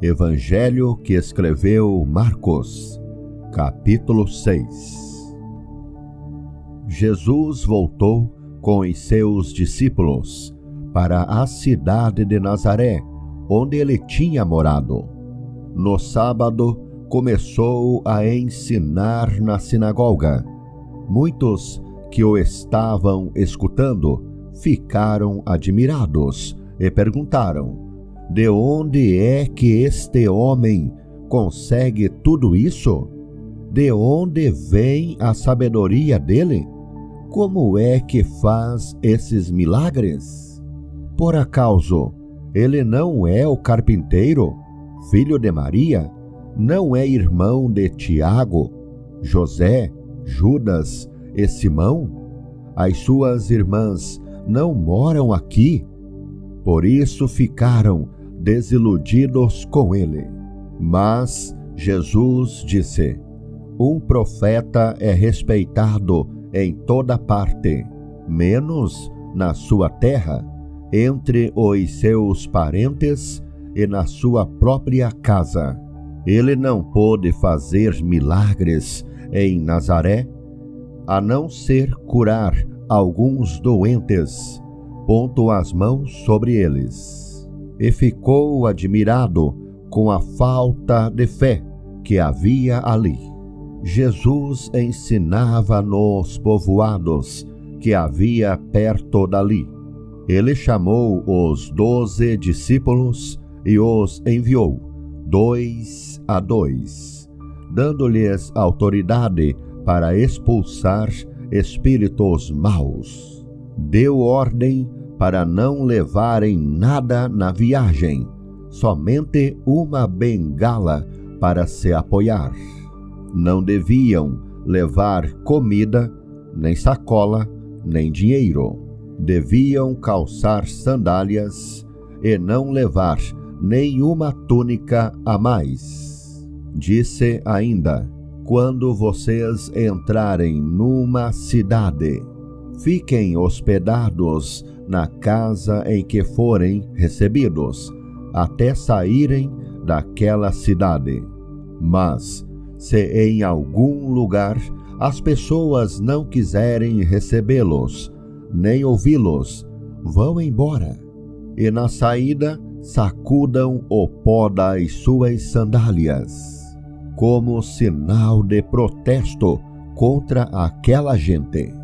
Evangelho que escreveu Marcos, capítulo 6. Jesus voltou com os seus discípulos para a cidade de Nazaré, onde ele tinha morado. No sábado, começou a ensinar na sinagoga. Muitos que o estavam escutando ficaram admirados e perguntaram: de onde é que este homem consegue tudo isso? De onde vem a sabedoria dele? Como é que faz esses milagres? Por acaso, ele não é o carpinteiro, filho de Maria? Não é irmão de Tiago, José, Judas e Simão? As suas irmãs não moram aqui? Por isso ficaram desiludidos com ele. Mas Jesus disse: um profeta é respeitado em toda parte, menos na sua terra, entre os seus parentes e na sua própria casa. Ele não pôde fazer milagres em Nazaré, a não ser curar alguns doentes, pondo as mãos sobre eles. E ficou admirado com a falta de fé que havia ali. Jesus ensinava nos povoados que havia perto dali. Ele chamou os 12 discípulos e os enviou, 2 a 2, dando-lhes autoridade para expulsar espíritos maus. Deu ordem para não levarem nada na viagem, somente uma bengala para se apoiar. Não deviam levar comida, nem sacola, nem dinheiro. Deviam calçar sandálias e não levar nenhuma túnica a mais. Disse ainda: quando vocês entrarem numa cidade, fiquem hospedados na casa em que forem recebidos, até saírem daquela cidade. Mas, se em algum lugar as pessoas não quiserem recebê-los, nem ouvi-los, vão embora. E na saída, sacudam o pó das suas sandálias, como sinal de protesto contra aquela gente.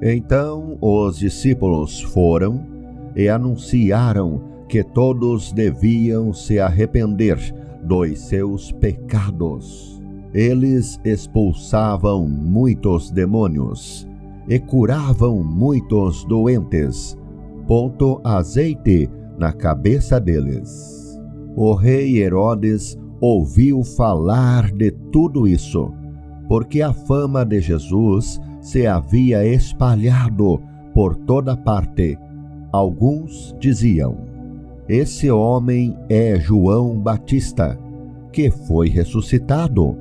Então os discípulos foram e anunciaram que todos deviam se arrepender dos seus pecados. Eles expulsavam muitos demônios e curavam muitos doentes, pondo azeite na cabeça deles. O rei Herodes ouviu falar de tudo isso, porque a fama de Jesus se havia espalhado por toda parte. Alguns diziam: esse homem é João Batista, que foi ressuscitado.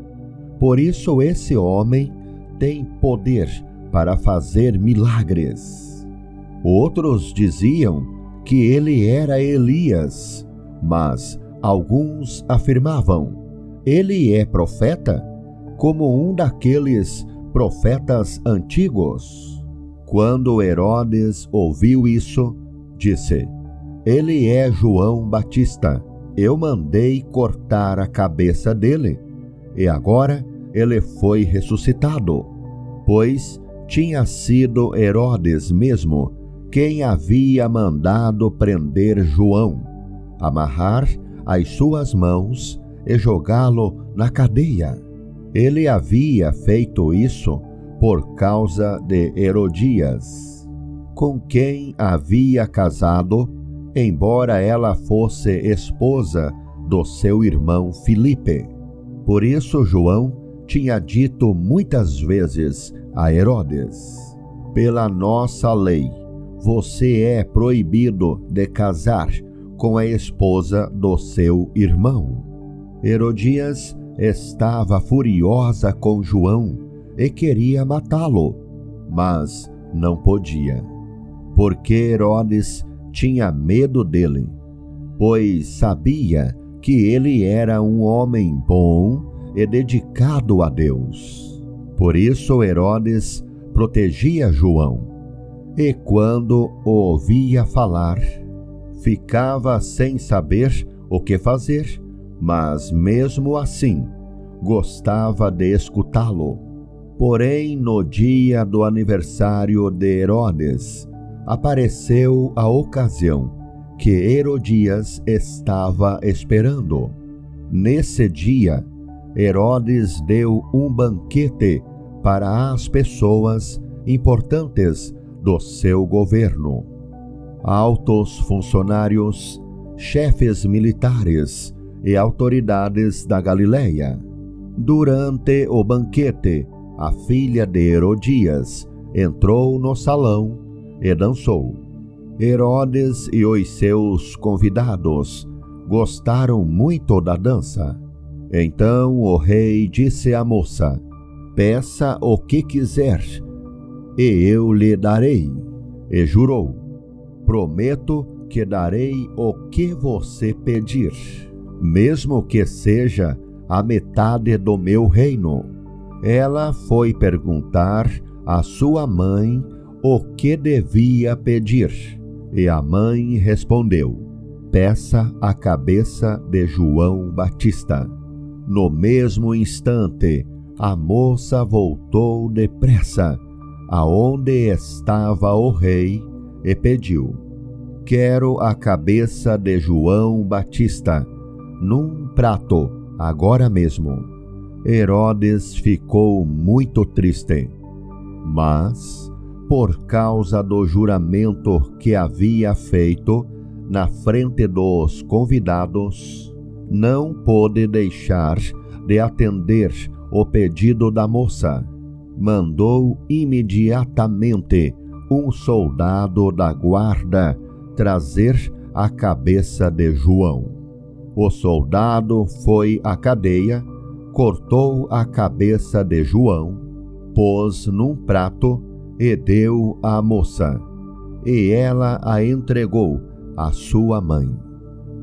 Por isso esse homem tem poder para fazer milagres. Outros diziam que ele era Elias, mas alguns afirmavam: ele é profeta, como um daqueles profetas antigos. Quando Herodes ouviu isso, disse: ele é João Batista. Eu mandei cortar a cabeça dele, e agora ele foi ressuscitado. Pois tinha sido Herodes mesmo quem havia mandado prender João, amarrar as suas mãos e jogá-lo na cadeia. Ele havia feito isso por causa de Herodias, com quem havia casado, embora ela fosse esposa do seu irmão Filipe. Por isso João tinha dito muitas vezes a Herodes: pela nossa lei, você é proibido de casar com a esposa do seu irmão. Herodias estava furiosa com João e queria matá-lo, mas não podia, porque Herodes tinha medo dele, pois sabia que ele era um homem bom e dedicado a Deus. Por isso Herodes protegia João, e quando o ouvia falar, ficava sem saber o que fazer, mas mesmo assim gostava de escutá-lo. Porém, no dia do aniversário de Herodes, apareceu a ocasião que Herodias estava esperando. Nesse dia, Herodes deu um banquete para as pessoas importantes do seu governo. Altos funcionários, chefes militares e autoridades da Galileia. Durante o banquete, a filha de Herodias entrou no salão e dançou. Herodes e os seus convidados gostaram muito da dança. Então o rei disse à moça: peça o que quiser, e eu lhe darei. E jurou: prometo que darei o que você pedir, mesmo que seja a metade do meu reino. Ela foi perguntar à sua mãe o que devia pedir, e a mãe respondeu: peça a cabeça de João Batista. No mesmo instante, a moça voltou depressa aonde estava o rei e pediu: quero a cabeça de João Batista, num prato, agora mesmo. Herodes ficou muito triste, mas, por causa do juramento que havia feito na frente dos convidados, não pôde deixar de atender o pedido da moça. Mandou imediatamente um soldado da guarda trazer a cabeça de João. O soldado foi à cadeia, cortou a cabeça de João, pôs num prato e deu à moça, e ela a entregou à sua mãe.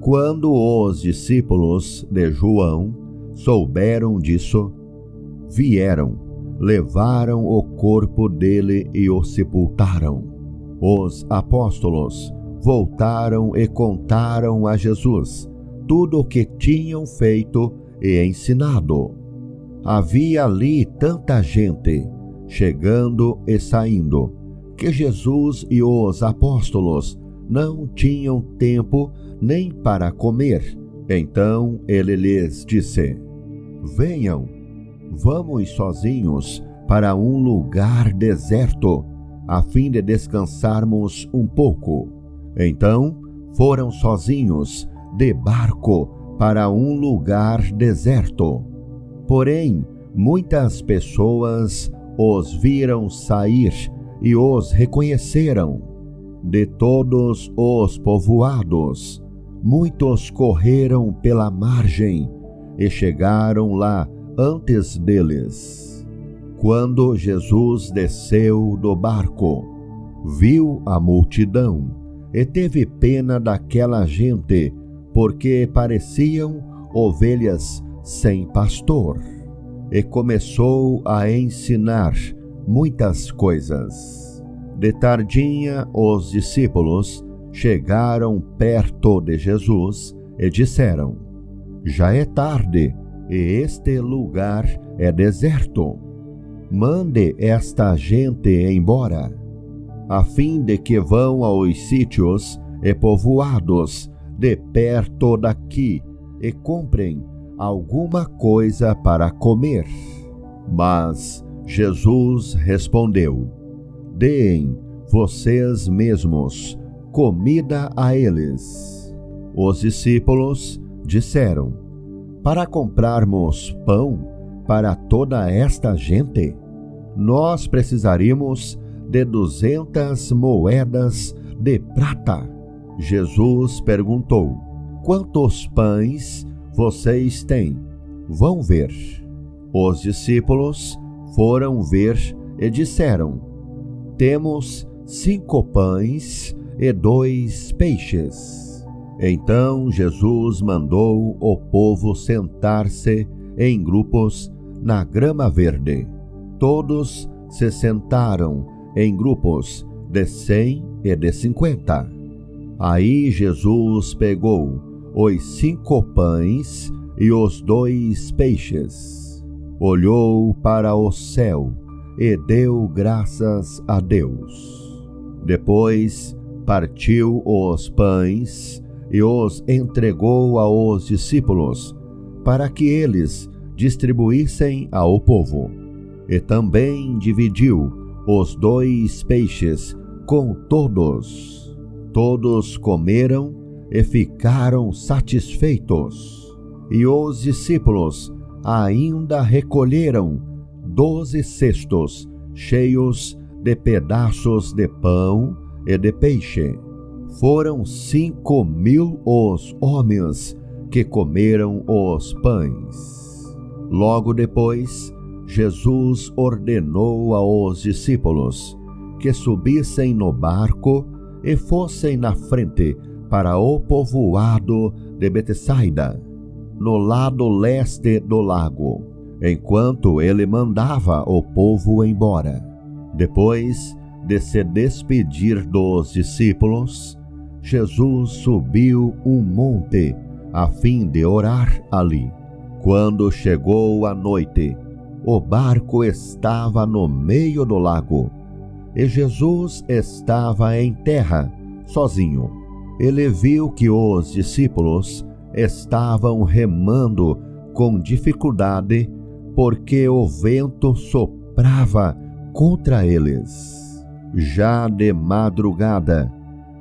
Quando os discípulos de João souberam disso, vieram, levaram o corpo dele e o sepultaram. Os apóstolos voltaram e contaram a Jesus tudo o que tinham feito e ensinado. Havia ali tanta gente, chegando e saindo, que Jesus e os apóstolos não tinham tempo nem para comer. Então ele lhes disse: venham, vamos sozinhos para um lugar deserto, a fim de descansarmos um pouco. Então foram sozinhos de barco para um lugar deserto. Porém, muitas pessoas os viram sair e os reconheceram. De todos os povoados, muitos correram pela margem e chegaram lá antes deles. Quando Jesus desceu do barco, viu a multidão e teve pena daquela gente, porque pareciam ovelhas sem pastor, e começou a ensinar muitas coisas. De tardinha, os discípulos chegaram perto de Jesus e disseram: já é tarde e este lugar é deserto. Mande esta gente embora, a fim de que vão aos sítios e povoados de perto daqui e comprem alguma coisa para comer. Mas Jesus respondeu: deem vocês mesmos comida a eles. Os discípulos disseram: para comprarmos pão para toda esta gente, nós precisaríamos de 200 moedas de prata. Jesus perguntou: quantos pães vocês têm? Vão ver. Os discípulos foram ver e disseram: temos 5 pães e 2 peixes. Então Jesus mandou o povo sentar-se em grupos na grama verde. Todos se sentaram em grupos de 100 e de 50. Aí Jesus pegou os 5 pães e os 2 peixes, olhou para o céu e deu graças a Deus. Depois partiu os pães e os entregou aos discípulos, para que eles distribuíssem ao povo. E também dividiu os 2 peixes com todos. Todos comeram e ficaram satisfeitos. E os discípulos ainda recolheram 12 cestos cheios de pedaços de pão e de peixe. Foram 5.000 os homens que comeram os pães. Logo depois, Jesus ordenou aos discípulos que subissem no barco e fossem na frente para o povoado de Betsaida, no lado leste do lago, enquanto ele mandava o povo embora. Depois de se despedir dos discípulos, Jesus subiu um monte a fim de orar ali. Quando chegou a noite, o barco estava no meio do lago e Jesus estava em terra, sozinho. Ele viu que os discípulos estavam remando com dificuldade porque o vento soprava contra eles. Já de madrugada,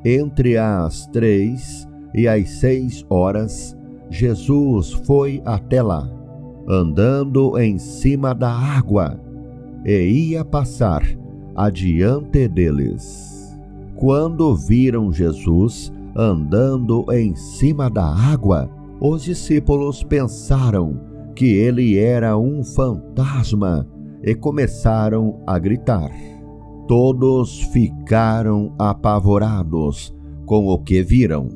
entre as 3 e as 6 horas, Jesus foi até lá, andando em cima da água, e ia passar adiante deles. Quando viram Jesus andando em cima da água, os discípulos pensaram que ele era um fantasma e começaram a gritar. Todos ficaram apavorados com o que viram,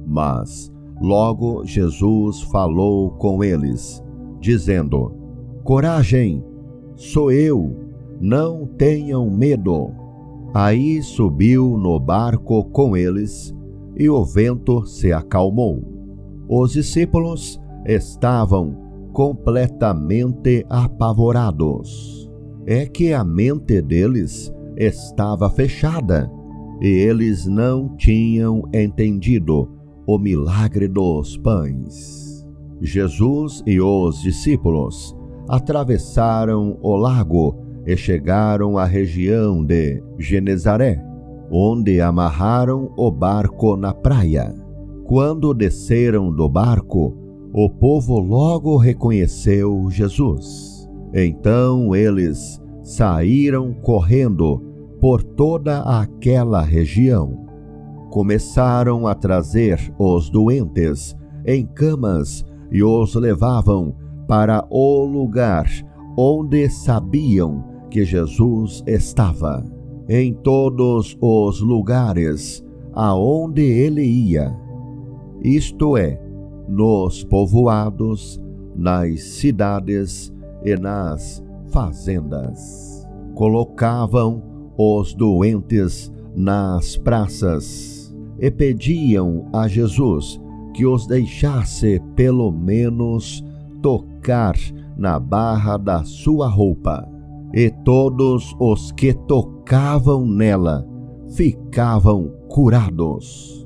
mas logo Jesus falou com eles, dizendo: Coragem, sou eu, não tenham medo. Aí subiu no barco com eles e o vento se acalmou. Os discípulos estavam completamente apavorados. É que a mente deles estava fechada e eles não tinham entendido o milagre dos pães. Jesus e os discípulos atravessaram o lago e chegaram à região de Genezaré, onde amarraram o barco na praia. Quando desceram do barco, o povo logo reconheceu Jesus. Então eles saíram correndo por toda aquela região. Começaram a trazer os doentes em camas e os levavam para o lugar onde sabiam que Jesus estava. Em todos os lugares aonde ele ia, isto é, nos povoados, nas cidades e nas fazendas. Colocavam os doentes nas praças e pediam a Jesus que os deixasse pelo menos tocar na barra da sua roupa. E todos os que tocavam nela ficavam curados.